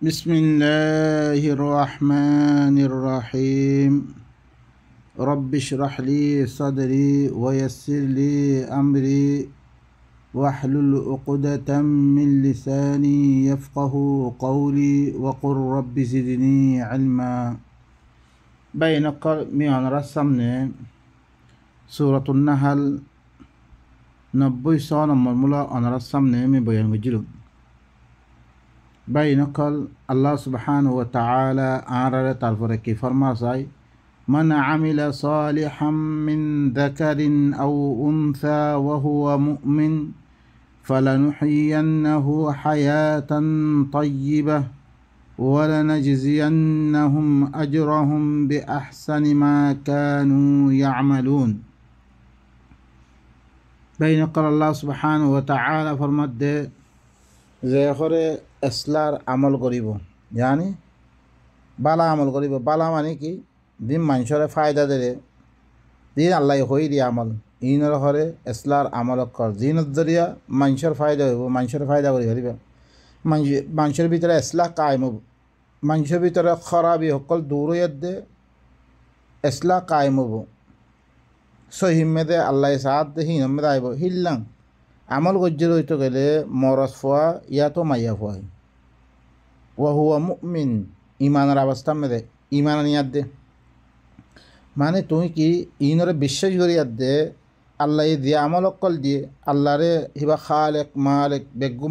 بسم الله الرحمن الرحيم رب اشرح لي صدري ويسر لي أمري واحلل عقدة من لساني يفقه قولي وقل رب زدني علما بين من رسمنا سورة النحل 90 নম্বর أنا رسمنا من بيان مجلو باي نقل الله سبحانه وتعالى آرر ترفر كي فرماساي من عمل صالحا من ذكر أو أنثى وهو مؤمن فلنحيينه حياة طيبة ولنجزينهم أجرهم بأحسن ما كانوا يعملون باي نقل الله سبحانه وتعالى فرمد যে করে এসলার আমল করিব জানি বালা আমল করিব বালা মানে কি দিন মানুষরে ফায়দা দেবে দিন আল্লাহ হই দিয়ে আমল ইনর হরে এসলার আমল কর দিনের জরিয়া মানুষের ফায়দা হইব মানুষের ফায়দা করি হরিব মানুষের ভিতরে এসলাহ কায়েম হব মানুষের ভিতরে খরাবি সকল দূর হইয়া দে এসলাহ কায়েম হব সহিমেদে আল্লাহ সাহাদ দে হিনমেদে আইব হিল্লাং আমল গজ্জের হইতে গেলে মরস ফোয়া ইয়াতো মাইয়া ফোয়াই ওয়াহুয়া মুমিন ইমানের অবস্থা মেদে ইমান নিয়াদ দে মানে তুমি কি ইনরে বিশ্বাস করিয়াদ দে আল্লাহ দিয়ে আমল অকল দিয়ে আল্লাহরে হিবা খালেক মালেক বেগু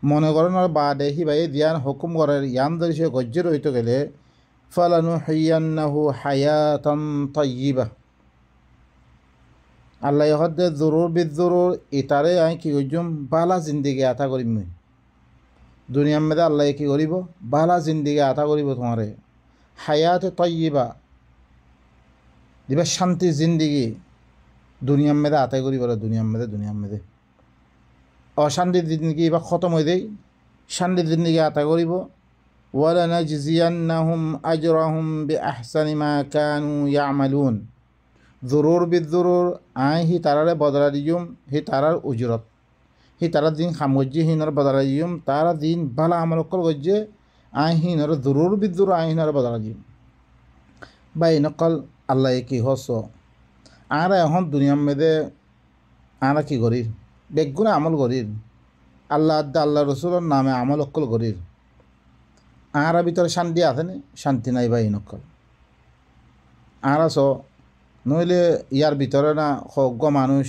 মনে করানোর বাদে হিবা এই দিয়ান হুকুম করার ইয়ান ধরে সে গজ্জের হইতে গেলে ফালানু হাইয়ান্নাহু হায়াতান তাইয়্যিবা আল্লাহ হদ্দে জরুর বিজরুর ইতারে আই কি করছুম বালা জিন্দিগি আতা করিম মুই দুনিয়ার মেদে আল্লাহ কি করিব বালা জিন্দিগি আতা করিব তোমারে হায়াতে তয়্যিবা দিবা শান্তি জিন্দিগি দুনিয়ার মেদে আতাই করিব দুনিয়ার মেদে অশান্তির জিন্দিগি বা খতম হয়ে দেই শান্তির জিন্দিগি আতা করিব ওয়ালানাজজিয়ান্নাহুম আজরাহুম বিআহসানি মা কানু ইয়ামালুন জরুর বিজরুর আই হি তারারে বদলা দিম হি তারার উজরত হি তারা দিন খাম গজ্জে হিনর বদলা দিম তারা দিন ভালো আমল কল গজ্জে আই হিনর জরুর বিজরুর আই হিনর বদলা দিম বাই নকল আল্লাহ কি হস আর এখন দুনিয়ার মেদে আরা কি করির বেগুনে আমল করির আল্লাহ আল্লাহ রসুলের নামে আমল অকল করির আর ভিতরে শান্তি আছে নি শান্তি নাই বাই নকল আর নইলে ইয়ার ভিতরে না সজ্ঞ মানুষ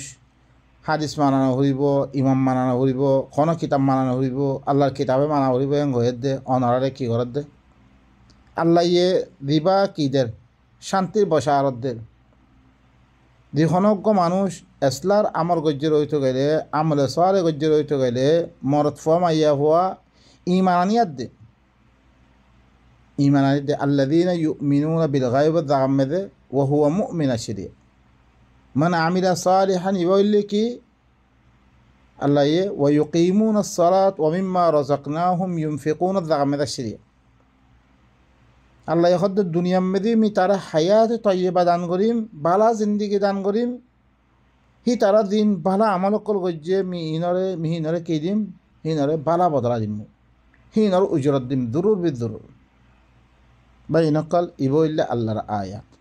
হাদিস মানানো হইব ইমাম মানানো হইব কোনো কিতাব মানানো হইব আল্লাহর কিতাবে মানা হইব এং হয়ে দে অনারে কি করার দে আল্লাহ ইয়ে দিবা কি দের শান্তির বসা আরত দের দিখনজ্ঞ মানুষ এসলার আমল গজ্জের হইতে গেলে আমলে সোয়ারে গজ্জের হইতে গেলে মরত ফম আইয়া হওয়া ইমানানিয়াত দে ইমানানিয়াত দে আল্লাযীনা ইউমিনুনা বিল গায়বি দাগামেদে وهو مؤمن الشريع من عمل صالحا يقول كي الله ويقيمون الصلاة ومما رزقناهم ينفقون الضغم الشريع الله يخد الدنيا مدي مي ترى حياة طيبة دان قريم بالا زندگی دان قريم هي ترى دين بالا عمل كل وجه مي هنره كيديم هنره بالا بدلا ديم هنره أجرت ديم ضرور بالضرور بينقل يبو إلا الله آيات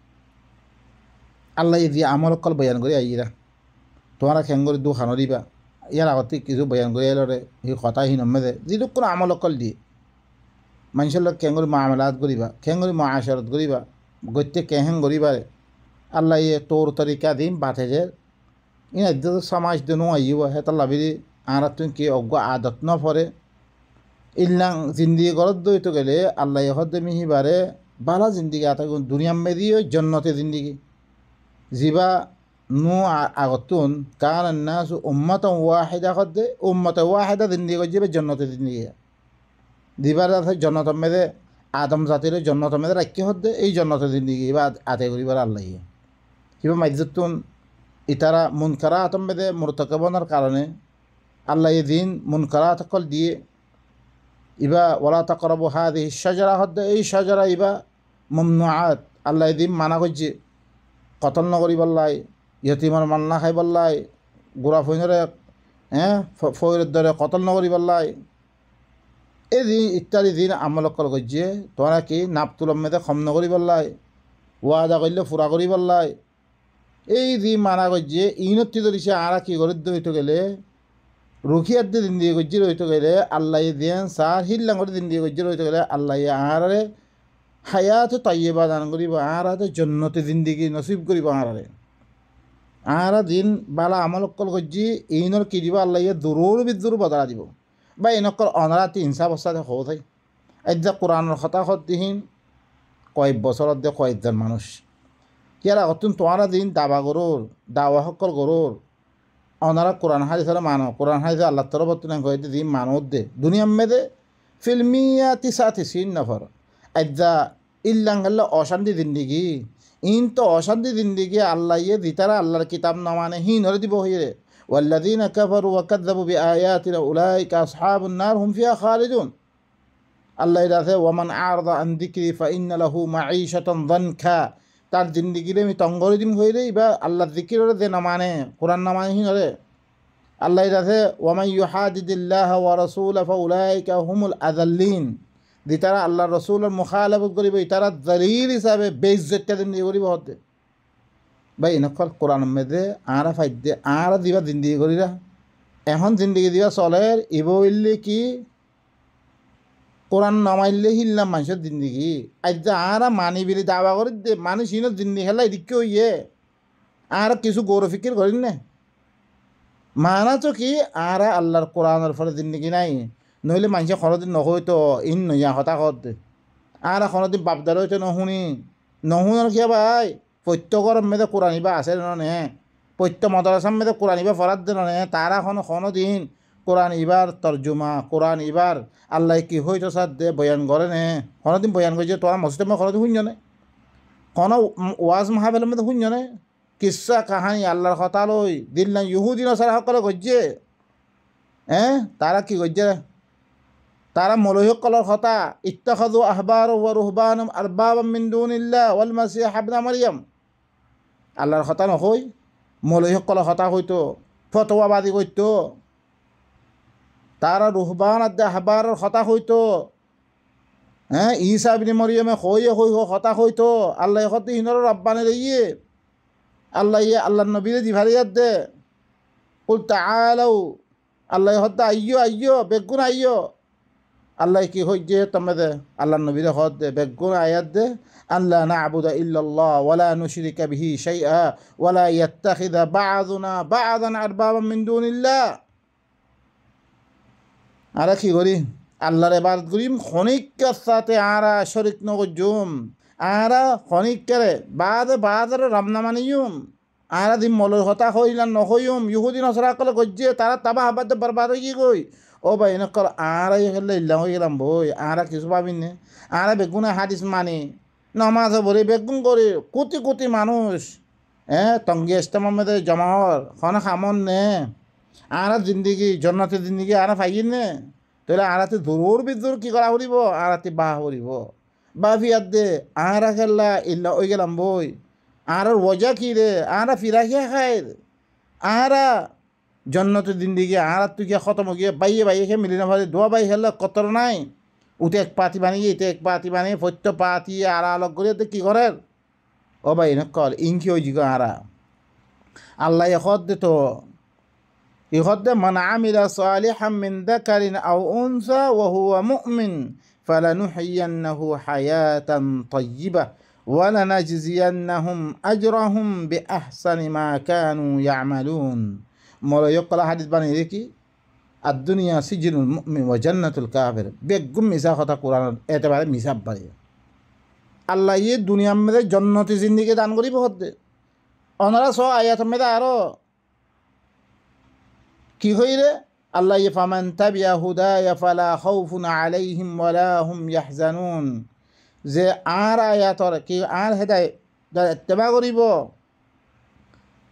আল্লাহ দিয়ে আমল অকল বয়ান করে আইরা তোমারা খেঙ্গরি দু খানো দিবা ইয়ার আগতে কিছু বয়ান করে এলরে সেই কথাহীন নমেদে যিটো কোনো আমল অকল দিয়ে মানুষের লোক খেঙ্গরি মামলাত করিবা খেঙ্গরি মহাশরত করিবা গত্যে কেহেং করিবারে আল্লাহ ইয়ে তোর তরিকা দিম বাথে যে ইনা সমাজ দিনও আইব হেতার লাভিরি আর তুমি কি অজ্ঞ আদত ন পরে ইল্লাং জিন্দিগি গরত দইতে গেলে আল্লাহ হদ্দে মিহিবারে বালা জিন্দিগি আতা দুনিয়া মেদিও জন্নতে জিন্দিগি জিবা নু আগতুন কান নাস উম্মাত ওয়াহিদা হদ্দে উম্মত ওয়াহিদা জিন্দিগি জিবে জন্নতে জিন্দিগি দিবার জন্নত মেদে আদম জাতির জন্নত মেদে রাখি হদ্দে এই জন্নত জিন্দিগি বা আতে করিবার আল্লাহ কিবা মাইজতুন ইতারা মুনকারা আতম মেদে মুরতাকাবনার কারণে আল্লাহ দিন মুনকারা তকল দিয়ে ইবা ওয়ালা তাকরাবু হাদিহি শাজারা হদ্দে এই শাজারা ইবা মামনুআত আল্লাহ দিন মানা করছে কতল নগরী বললাই ইয়তিমার মান্না খাই বললাই গোড়া ফৈনরে ফৈরের দরে কতল নগরী বললাই এই দিন ইত্যাদি দিন আমলকল গজ্যে তোরা কি নাপ তুলম মেদে খম নকরি বললাই ওয়াদা করলে ফুরা করি বললাই এই দিন মানা গজ্যে ইনত্তি ধরিছে আরা কি করে হইতে গেলে রুখিয়ার দিয়ে দিন দিয়ে গজ্যে রইতে গেলে আল্লাহ দিয়ান সার হিল্লাং করে দিন দিয়ে গজ্যে রইতে গেলে আল্লাহ আহারে হায়াতে তাইয়েবা দান করিব আহারে জন্নতে জিন্দিগি নসিব করিব আহারে আহারা দিন বালা আমলকল গজ্যি ইনর কি দিব আল্লাহ দূরর বিদুর বদলা দিব বা এনেকল অনারাতি হিংসা বস্তাতে হো থাই এতিয়া কোরআনের হতাশত দিহীন কয়েক বছৰত দিয়ে কয়েকজন মানুষ ইয়ার আগতুন তোমারা দিন দাবা গরুর দাওয়া সকল গরুর অনারা কোরআন হাদিসের মানো কোরআন হাদিসে আল্লাহ তরফত কয়ে দিন মানব দে দুনিয়া মেদে ফিল্মিয়া তিসিন নফর আজ্জা ইল্লাঙ্গাল্লা অশান্তি জিন্দিগি ইন তো অশান্তি জিন্দিগি আল্লাহ ইয়ে দিতারা আল্লাহর কিতাব না মানে হিন হরে দিব হইরে والذين كفروا وكذبوا بآياتنا أولئك أصحاب النار هم فيها خالدون আল্লাহ রাতে ওয়ামান আরদা আন যিকরি ফাইন্না লাহু মাঈশাতান যানকা তার জিন্দিগিরে আমি তঙ্গরে দিন হইরে বা আল্লাহর যিকিরে দে না মানে কোরআন না মানে হিনরে আল্লাহ রাতে ওয়ামান ইউহাদিদিল্লাহ ওয়া রাসূলা ফাউলাইকা হুমুল আযাল্লিন দিতারা আল্লাহর রাসূলের মুখালাফত করিব ইতারা যালিল হিসাবে বেইজ্জতটা দিন করিব হতে ভাই এনেকল কোরআন মেদে আরা ফাইদে আরা দিবা জিন্দিগি করিরা এখন জিন্দিগি দিবা চলের ইব হইলে কি কোরআন নমাইলে হিললাম মানুষের জিন্দিগি আজ আরা মানি বিলি দাবা করে দে মানুষ হিনত জিন্দিগি খেলা এদিকে হইয়ে আর কিছু গৌর ফিকির করেন না মানা তো কি আরা আল্লাহর কোরআনের ফলে জিন্দিগি নাই নইলে মানুষে কোনোদিন নহইতো ইন নইয়া হতা করতে আর কোনোদিন বাপদার হইতো নশুনি নশুনার কিয়া ভাই প্রত্যেকর মেয়েদের কোরআন ইবা আছে নে প্রত্যেক মদরসার মেয়েদের কোরআন ইবা ফরাত দিন নে তারা কোনোদিন কোরআন ইবার তর্জমা কোরআন ইবার আল্লাহ কি হইতো সার দে বয়ান করে নে কোনোদিন বয়ান করছে তোরা মসজিদে কোনোদিন শুনছ নে কোনো ওয়াজ মাহাবেলের মধ্যে শুনছ নে কিসা কাহানি আল্লাহর কথা লই দিল না ইহুদিন সারা সকলে গজ্জে তারা কি গজ্জে তারা মৌলহিকলৰ কথা ইত্তাখাযু আহবার ওয়া রুহবানাম আরবাবাম মিন দুনিল্লাহ ওয়াল মাসিহ ইবনে মারইয়াম আল্লাহর কথা নকই মৌলহিকলৰ কথা হইতো ফতোয়াবাদী কইতো তারা রুহবান আদে আহবারের কথা হইতো ঈসা ইবনে মারইয়ামে কইয়ে কই কথা হইতো আল্লাহ হতে হিনর রব্বানে দেইয়ে আল্লাহ আল্লাহর নবীরে দিভারিয়াত দে কুল তাআলাউ আল্লাহ হতে আইয়ো বেগুন আইয়ো আল্লাহ কি হইছে তোমাদে আল্লাহ নবীর হদ দে বেগুন আয়াত দে আল্লাহ না'বুদা ইল্লাল্লাহ ওয়ালা নুশরিকা বিহি শাইআ ওয়ালা ইয়াত্তাখিযা বা'দুনা বা'দান আরবাবাম মিন দুনিল্লাহ আরা কি করি আল্লাহর ইবাদত করিম খনিকের সাথে আরা শরীক নগজুম আরা খনিকরে বাদে রামনা মানিয়ুম আরা দিন মলর হতা হইলাম নহইম ইহুদি নসরা কলে গজ্জে তারা তাবা হাবাতে বরবাদ হয়ে গই ও ভাই এনেকল আরা হলে ইল্লাম হয়ে গেলাম বই আরা কিছু পাবিন নে আরা বেগুনে হাদিস মানি নমাজ ভরে বেগুন করে কোটি কোটি মানুষ তঙ্গি ইস্তেমার মধ্যে জমাহর খনে খামন নে আরা জিন্দিগি জন্নতে জিন্দিগি আরা ফাইন নে তাহলে আরাতে দূর বিদূর কি করা করিব আরাতে বাহ করিব বা ফিয়াদ দে আরা খেললা ইল্লা ওই গেলাম বই আর ওজা কি রে আরা ফিরা খেয়ে খায় আরা জন্নতে জিন্দিগি আরা তুই গিয়ে খতম গিয়ে বাইয়ে খেয়ে মিলি না ভাবে দোয়া বাই খেললে কতর নাই উঠে এক পাতি বানিয়ে ইতে এক পাতি বানিয়ে ফত্য পাতি আরা আলোক করে কি করে ও ভাই নকল ইনকি ওই জিগো আরা আল্লাহ এখত দে তো এখত দে মান আমিলা সালিহাম মিন যাকারিন আও উনসা ওয়া হুয়া মুমিন ফালানুহয়িয়ান্নাহু হায়াতান তাইয়্যিবা ওয়া লানাজজিয়ান্নাহুম আজরাহুম বিআহসানি মা কানু ইয়ামালুন মলয়কলা হাদিস বানিয়ে দেখি আর দুনিয়া সিজনুল মুমিন ওয়া জান্নাতুল কাফির বেগুম মিশা কথা কোরআন এতেবারে মিশাব বাড়ি আল্লাহ ইয়ে দুনিয়ার মধ্যে জন্নতি জিন্দিগি দান করিব হতে ওনারা স আয়াতের মধ্যে আরো কি হইরে আল্লাহ ইয়ে ফামান তাবিয়া হুদায়া ফালা খাউফুন আলাইহিম ওয়ালা হুম ইয়াহজানুন যে আর আয়াতর কি আর হেদায়েত ইত্তেবা করিব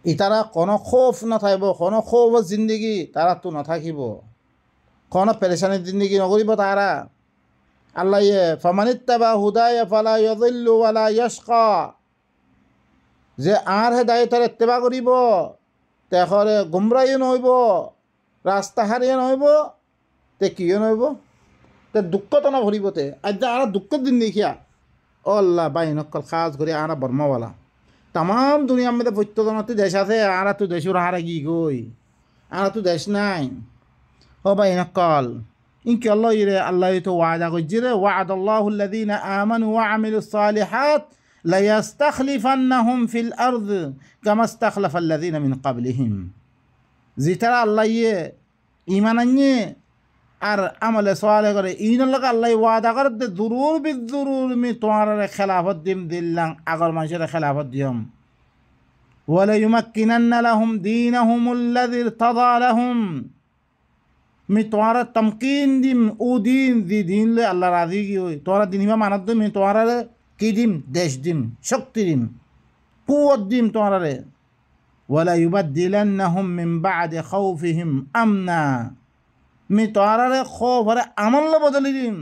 ইতারা কোনো খৌফ নাথাকিব কোনো খৌফ জিন্দিগি তারা তো নাথাকিব কোনো পেরেশানির জিন্দিগি নকরিব তারা আল্লাহ ইয়ে ফামানিত্তাবা হুদায়া ফালা ইয়াযিল্লু ওয়ালা ইয়াশকা যে আর হেদায়েতর ইত্তেবা করিব তেখরে গুমরাইও নহইব রাস্তা হারিয়ে নহইব তে কিও নহইব তে দুঃখ তো না ভরিবতে আজ আর দুঃখের দিন দেখিয়া ও আল্লাহ বাই নকল খাস করে আরা বর্মাওয়ালা তাম দুনিয়ার মধ্যে প্রত্যেকজনতে দেশ আছে আর তো দেশের হারা গি গই আর তো দেশ নাই ও বাই নকল ইনকি আল্লাহ ইরে আল্লাহ তো ওয়াদা করছে রে ওয়াদ আল্লাহুল্লাযীনা আমানু ওয়া আমিলুস সালিহাত লায়াস্তাখলিফান্নাহুম ফিল আরদ কামা ইস্তাখলাফাল্লাযীনা মিন ক্বাবলিহিম জিতারা আল্লাহ ইয়ে ঈমান আনিয়ে আর আমলে সোয়ালে করে ইনর লগে আল্লাহ ওয়াদা করে দে জরুর বিজরুর মি তোমার খেলাফত দিম দিল্লাং আগর মানুষের খেলাফত দিম ওয়ালা ইউমাক্কিনান্না লাহুম দীনাহুমুল্লাযী ইরতাদা লাহুম মি তোমার তমকিন দিম ও দিন দি দিন লে আল্লাহ রাজি কি হই তোমার দিন হিমা মানত দিম তোমার কি দিম দেশ দিম শক্তি দিম কুওয়াত দিম তোমার ওয়ালা ইউবাদদিলান্নাহুম মিন বা'দি খাউফিহিম আমনা মি তোয়ারে খোফরে আমল বদলি দিম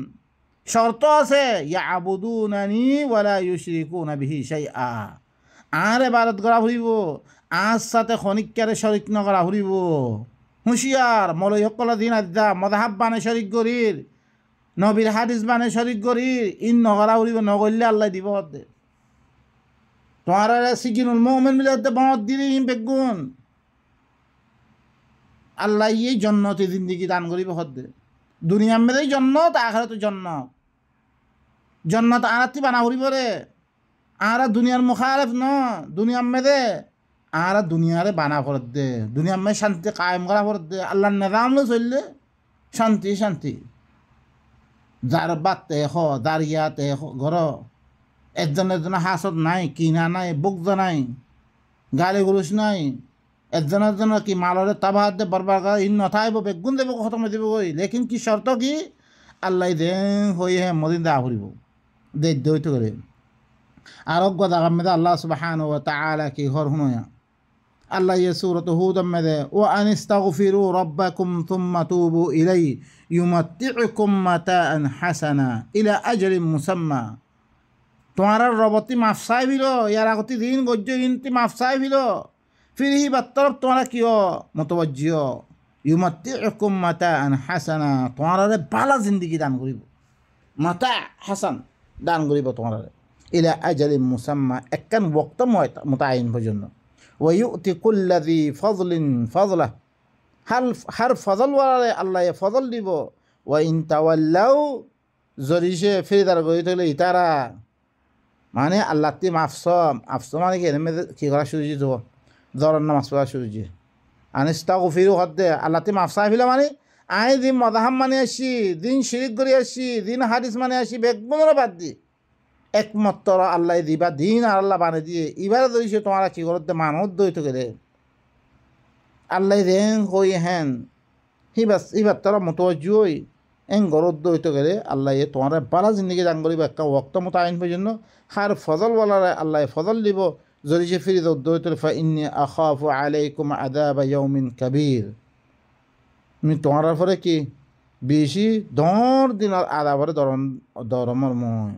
শর্ত আছে ইয়াবুদুনানি ওয়ালা ইউশরিকুনা বিহি শাইআ আর ইবাদত করা হইব আজ সাথে খনিকারে শরিক ন করা হইব হুঁশিয়ার মলয় সকল দিন আদা মযহাব বানে শরিক করির নবীর হাদিস বানে শরিক করির ইন নগরা হইব নগরলে আল্লাহ দিব দে তোমার সিকিনুল মুমিন মিলে বদ দিন বেগুন আল্লাহ এই জন্নতে জিন্দিগি দান করিব হদ্দে দুনিয়ার মেয়েদের জন্নত আখেরাতে জন্নত জন্নত আরাতি বানা করিব রে আর দুনিয়ার মুখারেফ ন দুনিয়ার মেয়েদে আর দুনিয়ারে বানা করে দে দুনিয়ার মেয়ে শান্তি কায়েম করা করে দে আল্লাহর নিজাম লো চললে শান্তি শান্তি যার বাতে হ দাঁড়িয়াতে ঘর একজন হাসত নাই কিনা নাই বুকজা নাই গালি গুলুস নাই একজনের কি মালরে তাবাহাত দে বরবার করে ইন নথাইব বেগুন দেব খতম দিব গই লেকিন কি শর্ত কি আল্লাহ দে হয়ে হে মদিন দা ফুরিব দে দইত করে আরোগ্য দাগাম মেদে আল্লাহ সুবহানাহু ওয়া তাআলা কি হর হুনয়া আল্লাহ ইয়ে সূরাত হুদ মেদে ওয়া আনিস্তাগফিরু রাব্বাকুম থুম্মা তুবু ইলাইহি ইউমাত্তিউকুম মাতাআন হাসানা ইলা আজলিন মুসাম্মা তোমার রবতি মাফ চাইবিল ইয়ার আগতি দিন গজ্য ইনতি মাফ চাইবিল फिर ही बतरफ तुम्हारा क्यों मुतवज्जिह युमत्तिउकुम माताअन हासाना तुम्हारा बाला जिंदगी दान करिब माता हासान दान करिब तुम्हारा इला अजलिन मुसाम्मा एकन वक्त मुतायिन पर्यন্ত ওয়া ইউতি কুল্লাযী ফাযলিন ফাযলা হর ফজল ওয়ালা আল্লাহ ফজল দিব ওয়া ইন তাওয়াল্লাউ জরিশে ফিরদার গই তলে ইতারা মানে আল্লাহ তি মাফসম আফসম মানে কি করা শুরু দিব জরর নামাজ পড়া শুরু যে আনিস্তাগফিরু হদ্দে আল্লাহ তি মাফ চাইফিলা মানে আই দিন মদাহাম মানে আসি দিন শিরিক করে আসি দিন হাদিস মানে আসি বেগবনের বাদ দি একমাত্র আল্লাহ দিবা দিন আর আল্লাহ বানে দিয়ে এবারে ধরিছে তোমারা কি করতে মানত দইতে গেলে আল্লাহ রেং হই হ্যান হিবাস এবার তারা মতোয়াজ্জুই এং গরত দইতে গেলে আল্লাহ তোমার বালা জিন্দগি দান করিব একটা ওয়াক্ত মতো আইন পর্যন্ত হার ফজল বলারে আল্লাহ ফজল দিব যদি সে ফিরে দইতে ফা ইন্নী আখাফু আলাইকুম আযাবা ইয়াউমিন কাবীর আমি তোমার পরে কি বেশি দর দিনের আদাবরে দরমর মই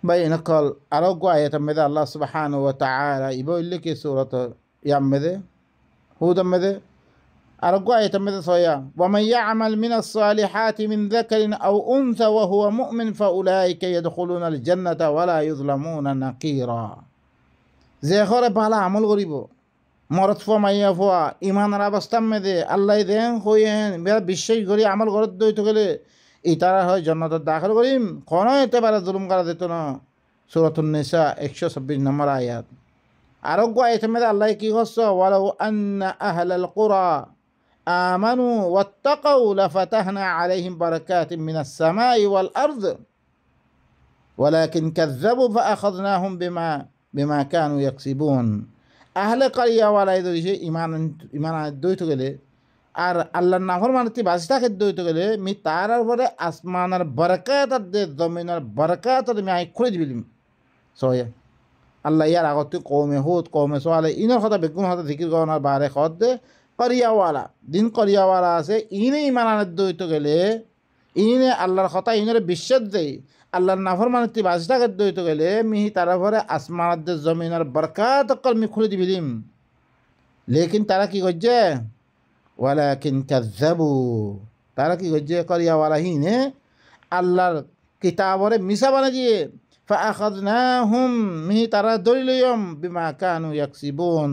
بين قال أرجو آية مذا الله سبحانه وتعالى يقول لك سورة يام مذا هو دم مذا أرجو آية مذا صيا ومن يعمل من الصالحات من ذكر أو أنثى وهو مؤمن فأولئك يدخلون الجنة ولا يظلمون نقيرا زي خور بالا عمل غريبو مرت فما يفوا إيمان رابستم مذا الله يدين خوين بير بيشي غري عمل غرد دوي تقولي ইতারা হয় জান্নাতের দাখিল করিম কোনো এতে পারে জুলুম করা যেত না সূরাতুন নিসা 126 নম্বর আয়াত আরোগ্য আয়াতের মধ্যে আল্লাহ কি করছে ওয়ালাউ আন্না আহলাল কুরা আমানু ওয়াত্তাকাউ লাফাতাহনা আলাইহিম বারাকাতিন মিনাস সামাই ওয়াল আরদ ওয়ালাকিন কাযযাবু ফাআখাযনাহুম বিমা কানু ইয়াকসিবুন আহলে কারিয়া ওয়ালা ইদরিসে ঈমান দইতে গেলে আর আল্লাহর নাফরমানিতে বাঁচি থাকে দইতে গেলে মি তার উপরে আসমানের বরকাত দে জমিনের বরকাত আমি আই খুলে দিবিলিম সয়া আল্লাহ ইয়ার আগতে কৌমে হুদ কৌমে সোয়ালে ইনের কথা বেগুন হাতে জিকির গণার বারে খদ দে করিয়াওয়ালা দিন করিয়াওয়ালা আছে ইনে ইমানের দইতে গেলে ইনে আল্লাহর কথা ইনের বিশ্বাস দেয় আল্লাহর নাফরমানিতে বাঁচি থাকে দইতে গেলে মিহি তার উপরে আসমানের দে জমিনের বরকাত মি খুলে দিবিলিম লেকিন তারা কি করছে ওয়ালাকিন কাযযাবু তারা কি করছে করিয়াওয়ালা হিনে আল্লাহর কিতাবরে মিশা বানা দিয়ে ফাআখাযনাহুম মিহি তারা ধরি লইম বিমা কানু ইয়াকসিবুন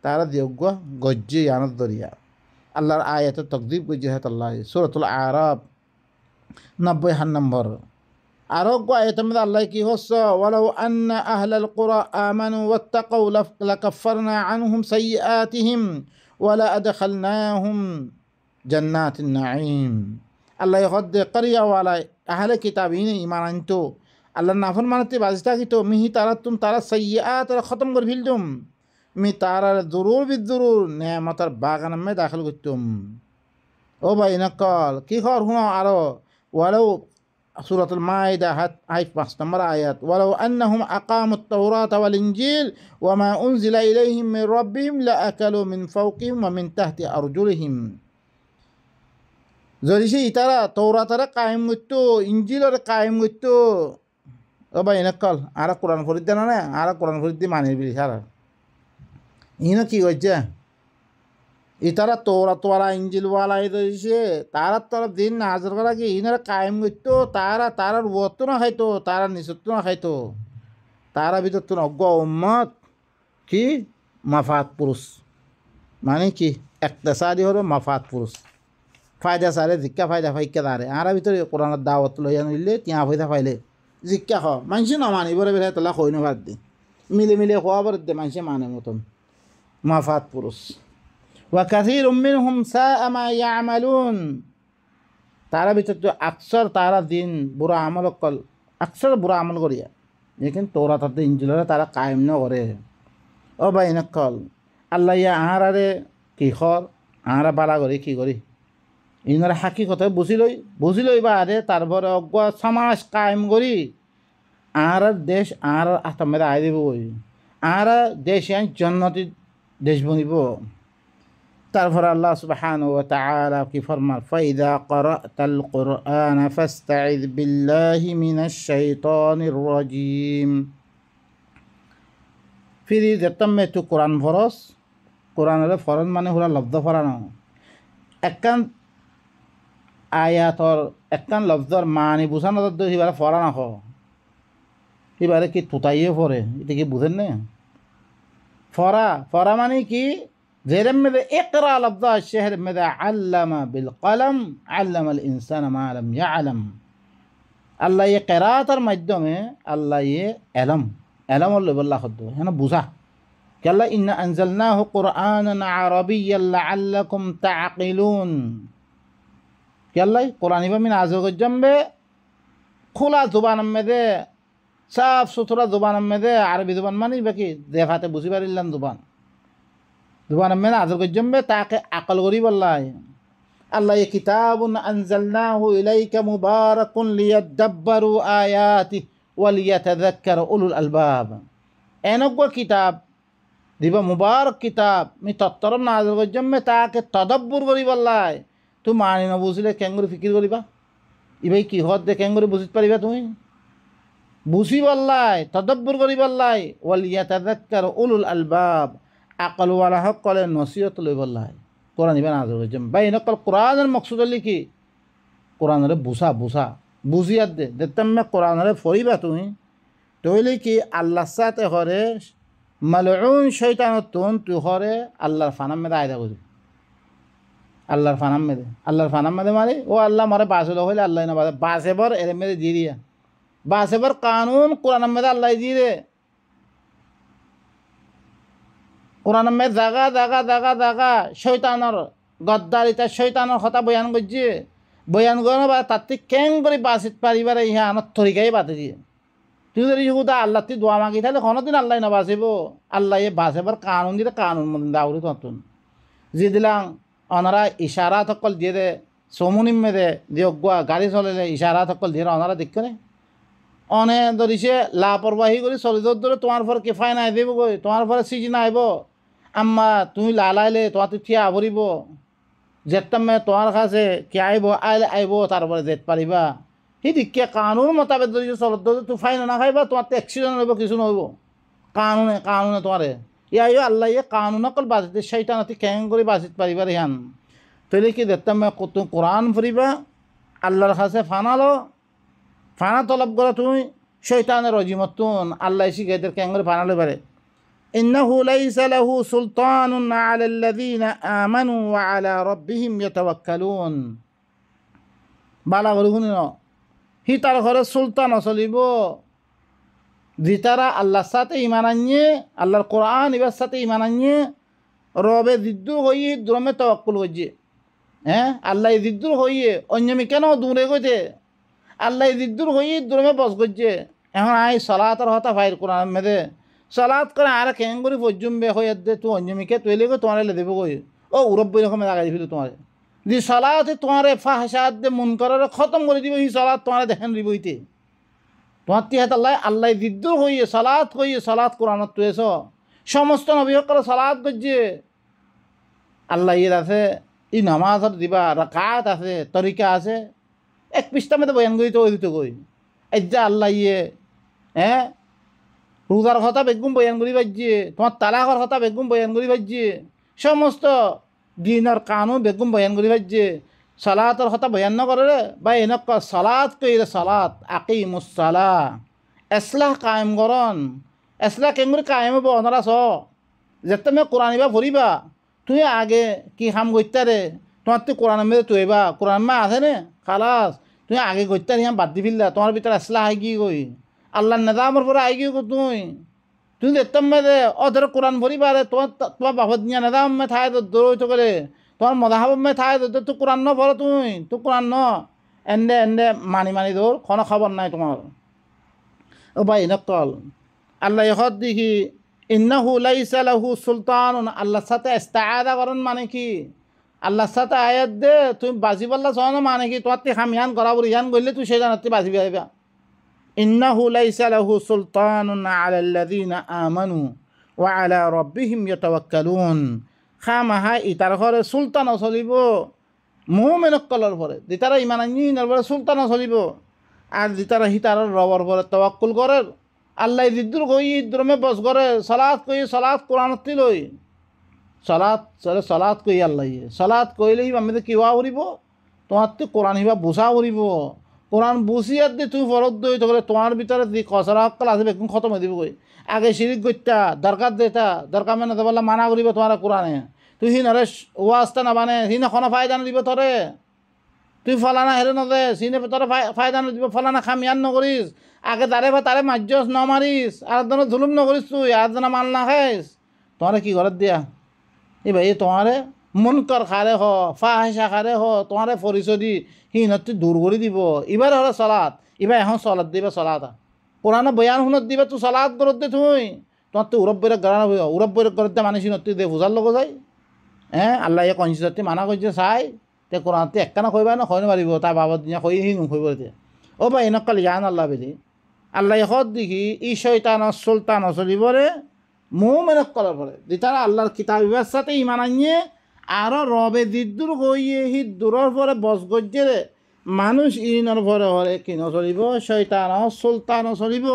তারা দিয়োগ্য গজ্জে আনত দরিয়া আল্লাহর আয়াতে তকদিব গজ্জে হাত আল্লাহ সূরাতুল আরাফ 90 নম্বর আরো আয়াতের মধ্যে আল্লাহ কি হচ্ছে ওয়ালাউ আন্না আহলাল কুরা আমানু ওয়াত্তাকাউ লাকাফফারনা আনহুম সাইয়্যাতিহিম ওয়ালা আদখালনাহুম জান্নাতিন নাঈম আল্লাহ হদ্দে করিয়াওয়ালা আহলে কিতাবিন ঈমান আনতো আল্লাহ নাফরমানতে বাজতা কিতো মিহি তারা সাইয়্যাত খতম করে ফেলতুম মি তারার দুরুর বিদুরুর নেয়ামতের বাগান মে দাখিল করতুম ও ভাই নকল কি খবর শুনো আরো ওয়ালাউ সূরাতুল মাইদা আয়াত 5 নম্বর আয়াত ওয়ালাউ আন্নাহুম আকামুত তাওরাত ওয়াল ইনজিল ওয়া মা উনজিলা ইলাইহিম মির রাব্বিহিম লাআকালু মিন ফাওকিহিম ওয়া মিন তাহতি আরজুলিহিম যদি সে ইতারা তৌরাতারে কায়েম করতো ইনজিলরে কায়েম করতো ও ভাই নকল আর কোরআন ফরিদ দেন না আর কোরআন ফরিদ দি মানির বিলি সারা ইনো কি হচ্ছে ইতারা তৌরাতওয়ালা ইনজিলওয়ালা এসে তারা তরফ দিন নাজর করা কি ইনারা কায়েম করতো তারার ওয়াত না খাইতো তারা নিষত্ব না খাইতো তারা ভিতর তো অজ্ঞ উম্মত কি মাফাত পুরুষ মানে কি একতাসাদি হলো মাফাত পুরুষ ফায়দা সারে জিক্কা ফায়দা ফাইকা দাঁড়ে আর ভিতরে কোরআনের দাওয়াত লইয়া নিলে তিয়া ফায়দা ফাইলে জিক্কা খ মানুষ নমানিবরে বেড়ে তোলা খৈন বাদ দে মিলে খোয়া বার দে মানুষে মানে মতন মাফাত পুরুষ ওয়াকাসীর মিনহুম সাআ মা ইয়ামালুন তারা ভিতর তো আকসর তারা দিন বুড়া আমল কল আকসর বুড়া আমল করিয়া লেকিন তোরা তাতে ইঞ্জিলরে তারা কায়েম ন করে ও ভাই নকল আল্লাহ ইয়া আহারে কি খর আহারা বালা করি কি করি ইনারা হাকি কথা বুঝি লই বা আরে তারপরে অজ্ঞ সমাজ কায়েম করি আর দেশ আর আতমের আয় দেব আর দেশ জন্নতি দেশ বনিব তারপর আল্লাহ সুবহানাহু ওয়া তাআলা কি ফরমান ফাইদা ক্বরাতাল কুরআন ফাস্তাইয বিল্লাহি মিনাশ শাইতানির রাজিম ফিরি যেতমে তো কোরআন ফরস কোরআনের ফরজ মানে হলো লফজ ফরানো একখান আয়াতর একখান লফজর মানি বুঝানো সিবারে ফরানো হ সিবারে কি তুতাইয়ে ফরে এটা কি বুঝেন না ফরা মানে কি যেরম মেদে ইকরা লফজ শেহর মেদে আল্লামা বিল কলম আল্লামাল ইনসান মা লাম ইয়ালাম আল্লাহ ইয়ে কেরাতের মাধ্যমে আল্লাহ ইয়ে এলম লইবল্লাহ খদ্দ হেন বুঝা কেল্লা ইন্না আনজালনাহু কুরআনান আরাবিয়্যান লাআল্লাকুম তাআকিলুন কেল্লাই কোরআন ইবামিন আজর গজ্জামবে খোলা জুবান মেদে সাফ সুতরা জুবান মেদে আরবি জুবান মানে বাকি দেখাতে বুঝি পারিলাম জুবান মেদে আজর গজ্জামবে তাকে আকল করি বললাই আল্লাহ ইয়ে কিতাবুন আনজালনাহু ইলাইকা মুবারাকুন লিয়াদাব্বারু আয়াতি ওয়া লিয়াতাযাক্কারা উলুল আলবাব এনেক কিতাব দিবা মুবারক কিতাব মি তত্তরম নাজর গজ্জামবে তাকে তদব্বুর করি বললাই তুমি মানি নবুঝলে কেঙ্গুরি ফিকির করিবা ইবাই কি হদ দে কেঙ্গুরি বুঝিতে পারিবা তুমি বুঝি বললাই তদব্বুর করি বললাই ওয়ালিয়াতাযাক্কারু উলুল আলবাব আকলওয়ালা সকলে নসিহত লই বললাই কোরআন ইবা নাজর গজ্জাম বাই নকল কোরআনের মকসুদ কি কোরআনের বুঝিয়াত দে দেতাম্মে কোরআনের ফরিবা তুমি তইলে কি আল্লাহর সাথে হরে মালউন শয়তানতুন তুই হরে আল্লাহর ফানাম মেদা আয়দা করি আল্লাহর ফানাম মেদে মানে ও আল্লাহ মারে বাসল হইলে আল্লাহ না বাসেবর এর মেদে দিয়ে দিয়া বাসেবর কানুন কোরআন মেদে আল্লাহ দিয়ে কোরআন মেদ জাগা শৈতানর গদ্দারিতা শৈতানর কথা বয়ান করছে বয়ান করানো বা তার থেকে কেং করে বাসিত পারিবার ইহা আনার তরিকাই বাতে দিয়ে তুই যদি সুদা আল্লাহ তুই দোয়া মাগি তাহলে কোনোদিন আল্লাহ না বাসিব আল্লাহ এ বাসেবার কানুন দিলে কানুন মদিন দাউরি নতুন যে দিলাম ওনারা ইশারা সকল দিয়ে দে সমুনিম মেদে দিয়ে গাড়ি চলিলে ইশারা সকল দিয়ে ওনারা দেখে নে অনে ধরিছে লাপরবাহী করে চলি ধরে তোমার পরে কেফাই নাই দেব গই তোমার পরে সিজন আইব আম্মা তুমি লালাইলে তোমার তুই থিয়া ভরিব যেতামে তোমার কাছে কে আইব তারপরে যেতে পারিবা সেই দিকে কানুন মোতাবেক ধরিছে চলত ধরে তুই ফাইন না খাইবা তোমার তো অ্যাক্সিডেন্ট হইব কিছু নহব কানুনে তোমারে ইয়া আল্লাহ ইয়ে কানুন অকল বাজিতে সেইটা নাতি কেং করে বাজিত পারিবার ইহান তাহলে কি দেখতাম কত কোরআন পড়িবা আল্লাহর কাছে ফানালো ফানা তলব করো তুমি শৈতানের রজিমতুন আল্লাহ শিখাইদের কেঙ্গরে ফানালে পারে ইন্নাহু লাইসা লাহু সুলতানুন আলাল্লাযীনা আমানু ওয়া আলা রাব্বিহিম ইয়াতাওয়াক্কালুন বালা বলি শুনি ন হি তার ঘরে সুলতান চলিব জিতারা আল্লাহর সাথে ইমান আনিয়ে আল্লাহর কোরআন ইবার সাথে ইমান আনিয়ে রবে জিদ্দুর হইয়ে দ্রমে তাওয়াক্কুল করছে হ্যাঁ আল্লাহ জিদ্দুর হইয়ে অন্যমি কেন দূরে গইতে আল্লাহ জিদ্দুর হইয়ে দ্রমে বস করছে এখন আই সলাতর হতা ফাইর কোরআন মেদে সলাত করে আর কেন করে পর্যম্বে হয়ে দে তুই অন্যমিকে তুই লেগে তোমার দেবো কই ও উরব্বই রকম লাগাই দিল তোমার যে সলাতে তোমার ফাহাসাত দে মন করার খতম করে দিব সেই সলাত তোমার দেখেন দিবইতে তোমার তিহাত আল্লাহ আল্লাহ জিদ্দুর হইয়ে সলাত কোরআনত তুই এস সমস্ত নবীসকলে সলাত করছে আল্লাহ ইয়ের আছে ই নামাজত দিবা রাকাত আছে তরিকা আছে এক পৃষ্ঠা মধ্যে বয়ান করি তো ওই দিতে কই যা আল্লাহ ইয়ে হ্যাঁ রোজার কথা বেগুম বয়ান করি পাইছে তোমার তালাকর কথা বেগুম বয়ান করি পাইছে সমস্ত দিনের কানুন বেগুম বয়ান করি পাইছে সলাতর কথা বয়ান নকরে বা এনেকুৱা সলাত কইরে সলাত আকিমুসসালা এসলাহ কায়েম করন এসলাহ কেমন কায়েম হব অনারা চ যেতে মে কোরআনিবা ভরিবা তুই আগে কি কাম করতে তোমার তুই কোরআন মেয়ে তুইবা কোরআন মা আছে নে খালাস তুই আগে করতে বাদ দি ফেললা তোমার ভিতরে এসলাহ আই কি কই আল্লাহ নেদামর পরে আই কি তুই দেখতাম দে অধর কোরআন ভরিবা রে তোমার বাপত নিয়া নেদাম মে থাই দৌড় করে তোমার মদাহাব মে থাই তুই কোরআন ন ভর তুই কোরআন ন এন্দে মানি দৌড় কোনো খবর নাই তোমার ও ভাই নকল আল্লাহ ইহত দেখি ইন্নাহু লাইসা লাহু সুলতানুন আল্লাহর সাথে ইস্তাআযা করন মানে কি আল্লাহর সাথে আয়াত দে তুমি বাজি বললা চাও মানে কি তোমার তে হামিয়ান করা বলি ইয়ান গইলে তুই সেই জানাতে বাজি পাইবা ইন্নাহু লাইসা লাহু সুলতানুন আলাল্লাযীনা আমানু ওয়া আলা রাব্বিহিম ইয়াতাওয়াক্কালুন খামাহা ইতার ঘরে সুলতান চলিব মুমিনসকলৰ পরে যেতারা ইমান আনির পরে সুলতান চলিব আর যেতারা হিতার রবর পরে তাওয়াক্কুল করে আল্লাহ জিদ্দুর কই দ্রমে বস করে সলাত কোরআনতি লই সলাত কই আল্লাহ সলাত কইলেই আমি কি হওয়া উড়িব তোমার তো কোরআন হিবা বুঝা উড়িব কোরআন বুঝিয়ার দিয়ে তুমি ফরত দই তো তোমার ভিতরে যে কসরা হকাল আছে বেগুন খতম হয়ে দিব কই আগে শিরিক গত্যা দরকার দেতা দরকার মানে দেবলা মানা করিব তোমার কোরআনে তুই হি নরে ওয়াজটা না মানে হি না কোনো ফায়দা দিব তোরে তুই ফলানা হেরে নদে সিনে তোরে ফায়দা দিব ফলানা খামিয়ান নকরিস আগে তারে মার্যস ন মারিস আর একজনের জুলুম নকরিস তুই আর একজনে মাল না খাইস তোমারে কি ঘরত দিয়া এই ভাই তোমারে মুনকর খারে হ ফাহিসা খারে হ তোমারে পরিচয় দি হিনতি দূর করে দিব এবার হলো সলাত এবার এখন সলাত দিবা সলাত কোরআনে বয়ান শুনত দিবা তুই সলাত করত দে তুই তোমার তো উরব বৈরক গড়া নবী উরব বৈরক করত দে মানুষ নতি দে বুঝার লোক যায় হ্যাঁ আল্লাহ কনসিস্টেন্সি মানা করছে চাই তে কোরআনতে একখানা কইবা না কইনে পারিব তার বাবার দিনা কই হি নুকইব দে ও ভাই এনেকাল জান আল্লাহ বেদি আল্লাহ হদ দেখি ই শয়তান সুলতান চলিবরে মুমিনসকলৰ পরে যেতারা আল্লাহর কিতাবের সাথে ইমান আনিয়ে আরও রবে দিদ্দুর হইয়ে হি দূরের পরে বস গজ্জেরে মানুষ ইনর পরে হরে কি নচলিব শয়তান সুলতান চলিব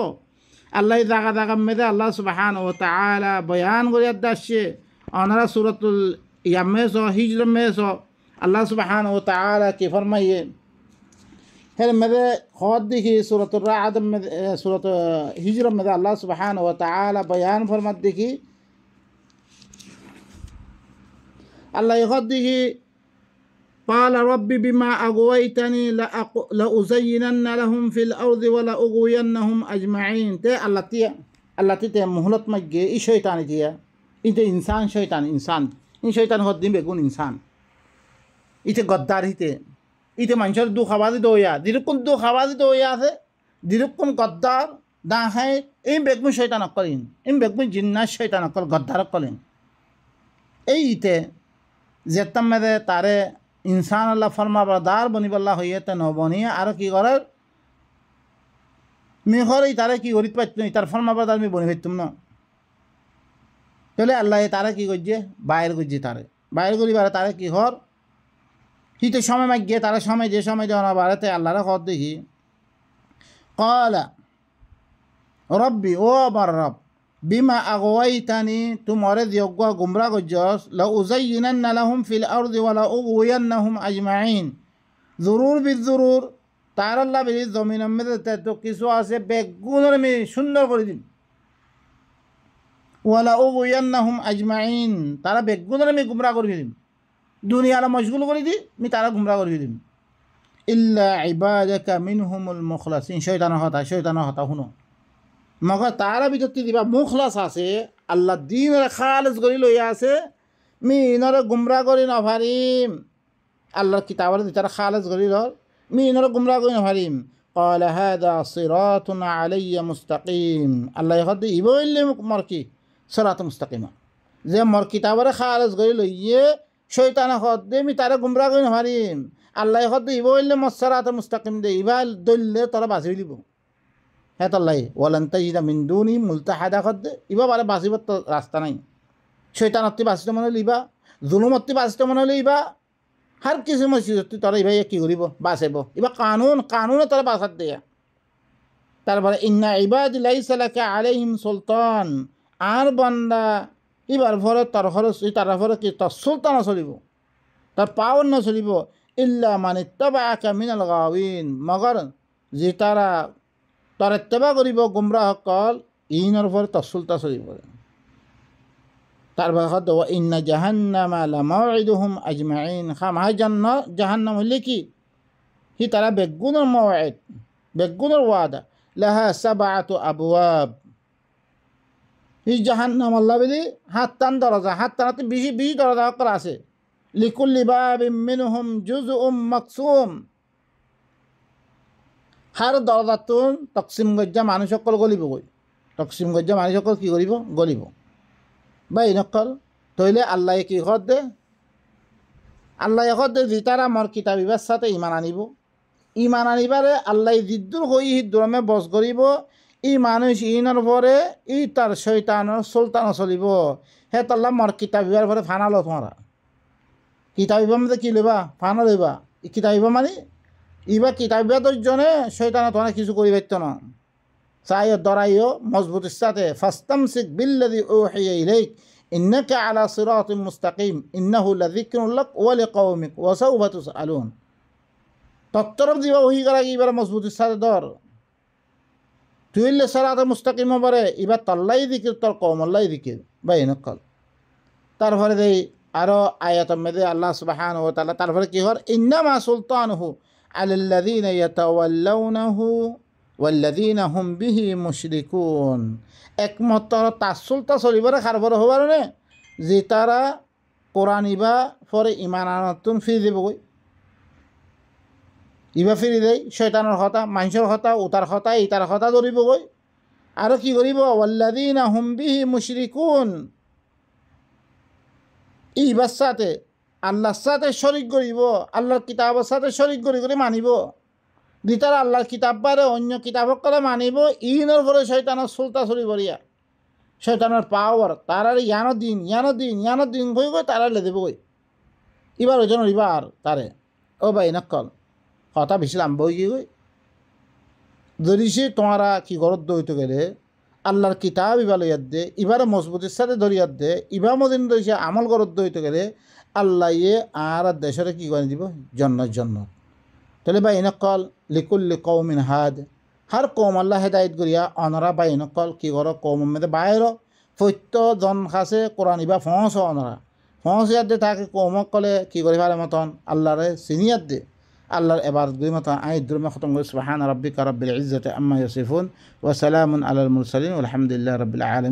আল্লাহ জাগা মেদে আল্লাহ সুবহানাহু ওয়া তাআলা বয়ান করিয়া দাসে অনারা সূরাতুল ইয়ামেস হিজর মেস আল্লাহ সুবহানাহু ওয়া তাআলা কি ফরমাইয়ে হের মেদে খদ দেখি সূরাতুর রা'দ সূরাত হিজর মেদে আল্লাহ সুবহানাহু ওয়া তাআলা বয়ান ফরমাত দেখি আল্লাহ খদ দেখি قال رب بما أغويتني لأزينن لهم في الأرض ولأغوينهم أجمعين তে আল্লাহ তে মুহলত মাগে ই শয়তানি দিয়া ইতে ইনসান শয়তান ইনসান ই শয়তান হদ দিন বেগুন ইনসান ইতে গদ্দার ইতে মানুষের দুঃখ আবাদি দইয়া যেরকম দুঃখ আবাদি দইয়া আছে যেরকম গদ্দার দা হয় এই বেগুন শয়তান করেন এই বেগুন জিন্নাস শয়তান কল গদ্দার করেন এই ইতে যেতাম মেদে তারে ইনসান আল্লাহ ফরমা বরদার বনিবল্লা হইয়ে তে নবনিয়ে আরও কি করে মেঘর এই তারে কি করিতে পারত তার ফরমা বরদার আমি বনি পারতুম না তাহলে আল্লাহ তারে কি করছে বাইর করছে তারে বাইর করিবারে তারে কি হর হিতে সময় মাগিয়ে তারা সময় যে সময় দেওয়া বাড়াতে আল্লাহরা হদ দেখি কলা রব্বি ও আমার রব বিমা আগওয়াইতানি তুমরে দিয়গুয়া গুমরা গজ্জস লা উযায়্যিনান্না লাহুম ফিল আরদি ওয়া লা উগওয়ান্নাহুম আজমাইন জরুর বিজরুর তার আল্লাহ বলি জমিনের মধ্যে তো কিছু আছে বেগুনের আমি সুন্দর করে দিন ওয়ালা উগওয়ান্নাহুম আজমাইন তারা বেগুনের আমি গুমরা করে দিম দুনিয়ার মশগুল করে দি আমি তারা গুমরা করে দিম ইল্লা ইবাদাকা মিনহুমুল মুখলাসিন শয়তানের হতা শুনো মগর তারা ভিতর দিবা মুখলাস আছে আল্লাহ দিনের খালেজ করে লইয়া আছে মি ইনরে গুমরা করি নভারিম আল্লাহর কিতাবের তারা খালেজ করে লর মি ইনরে গুমরা করি নভারিম قال هذا صراط علي مستقيم আল্লাহ হদ ইবইলে মরকি সিরাত মুস্তাকিমা যে মর কিতাবের খালেজ করে লইয়ে শয়তান হদ দে মি তারা গুমরা করি নভারিম আল্লাহ হদ ইবইলে সিরাত মুস্তাকিম দে ইবাল দল্লে তারা বাঁচি দিব হ্যাঁ তাল্লাই ওয়ালান তাজিদা মিন দুনি মুলতাহাদা খদ্দে ইবা বারে বাঁচিবার তো রাস্তা নাই শৈতানত্তি বাঁচিত মনে হলে ইবা জুলুমত্তি বাঁচিত মনে হলে ইবা হার কিছু মসজিদত্তি তোরা ইবাই কি করিব বাঁচাইব ইবা কানুনে তোরা বাঁচাত দেয়া তারপরে ইন্না ইবাদি লাইসা লাকা আলাইহিম সুলতান আর বান্দা ইবার ভরে তার ভরে কি তোর সুলতান চলিব তার পাওয়ার না চলিব ইল্লা মান ইত্তাবাআকা মিনাল গাওয়িন মগর যে তারা তার ইত্তেবা করিব গুমরাহ সকল ইনৰ উপরে তসুলতা চলিব তার ভাষাত ওয়া ইন্না জাহান্নামা লামাউইদুহুম আজমাইন খামাই জাহান্নাম হইলে কি হি তারা বেগুনের মাওয়াইদ বেগুনের ওয়াদা লাহা সাবআতু আবওয়াব হি জাহান্নাম আল্লাহ বলি হাত্তান দরজা হাত্তানাতে বেশি দরজা সকল আছে লিকুল্লি বাবিন মিনহুম জুজউম মাকসুম হার দরজাতুন তকসিম গজ্জা মানুষ সকল গলিব গই তকসিম গজ্জা মানুষ সকল কি করিব গলিব বা ইনকল তইলে আল্লাহ কি খদ দে আল্লাহ খদ দে জিতারা মর কিতাবিবার সাথে ইমান আনিবারে আল্লাহ জিদ্দুর হই হিদ্দুরমে বস করিব ই মানুষ ইনের পরে ই তার শৈতানের সুলতানও চলিব হে তাল্লাহ মর কিতাবিবার পরে ফানালো তোমারা কিতাবিবার মধ্যে কি লইবা ফানা লইবা ই কিতাবিবা মানে ইবা কিতাবিয়াদের জন্য শৈতান তোমার কিছু করি পারত না চাই দরাইও মজবুতের সাথে ফাস্তামসিক বিল্লাযী উহিয়া ইলাইক ইন্নাকা আলা সিরাতিন মুস্তাকিম ইন্নাহু লাযিকরুন লাক ওয়া লিকাওমিক ওয়া সাওফা তুসআলুন তত্তরফ দিবা ওহি করা ইবার মজবুতের সাথে দর তুইলে সিরাত মুস্তাকিম বারে ইবার তল্লাই দিকির তোর কওমল্লাই দিকির বাইনকল তারপরে দেই আরো আয়াতের মধ্যে আল্লাহ সুবহানাহু ওয়া তাআলা তারপরে কি হর ইন্নামা সুলতানুহু على الذين يتولونه والذين هم به مشركون একমাত্র তাসুলতা চলিবারে খারবার হবার নে যে তারা কোরআন ইবা পরে ইমান আনতুন ফিরে দেবগৈ ইবা ফিরে দেয় শয়তানের কথা মানুষের কথা উতার কথা ইতার কথা ধরিবগৈ আৰু কি কৰিব ওয়াল্লাযীনা হুম বিহি মুশরিকুন ইবার সাথে আল্লাহর সাথে শরিক করিব আল্লাহর কিতাবের সাথে শরিক করে মানিব দিতার আল্লাহর কিতাব বারে অন্য কিতাবক করে মানিব ইনের পরে শয়তানের সুলতা চুরি করিয়া শয়তানের পাওয়ার তারার ইয়ানো দিন বই গই তারা লে দেব গই এবার ওই জন্য এবার তারে ও ভাই নকল কথা বেশি লাম্বা হয়ে গই যদি সে তোমারা কি গরত দইতে গেলে আল্লাহর কিতাব ইবা লইয়ার দে ইবারে মজবুতির সাথে ধরিয়ার দে ইবা মদিন দইছে আমল গরত দইতে গেলে আল্লাহ ইয়ে আর দেশরে কি করে দিব জন্য তাহলে বা ইনকল লিকুল্লি কৌমিন হাদ হার কৌম আল্লাহ হেদায়ত করিয়া অনরা বা ইনকল কি করো কৌম মেদে বাইর ফৈত্য জন খাসে কোরআন ইবা ফঁস অনরা ফঁস ইয়াদ দে তাকে কৌমক কলে কি করি পারে মতন আল্লাহরে সিনিয়াত দে আল্লাহর এবার দুই মতন আই দুর্মে খতম করে সুবহান রাব্বিকা রাব্বিল ইজ্জাতি আম্মা ইয়াসিফুন ওয়া সালামুন আলাল মুরসালিন আলহামদুলিল্লাহি রাব্বিল আলামিন।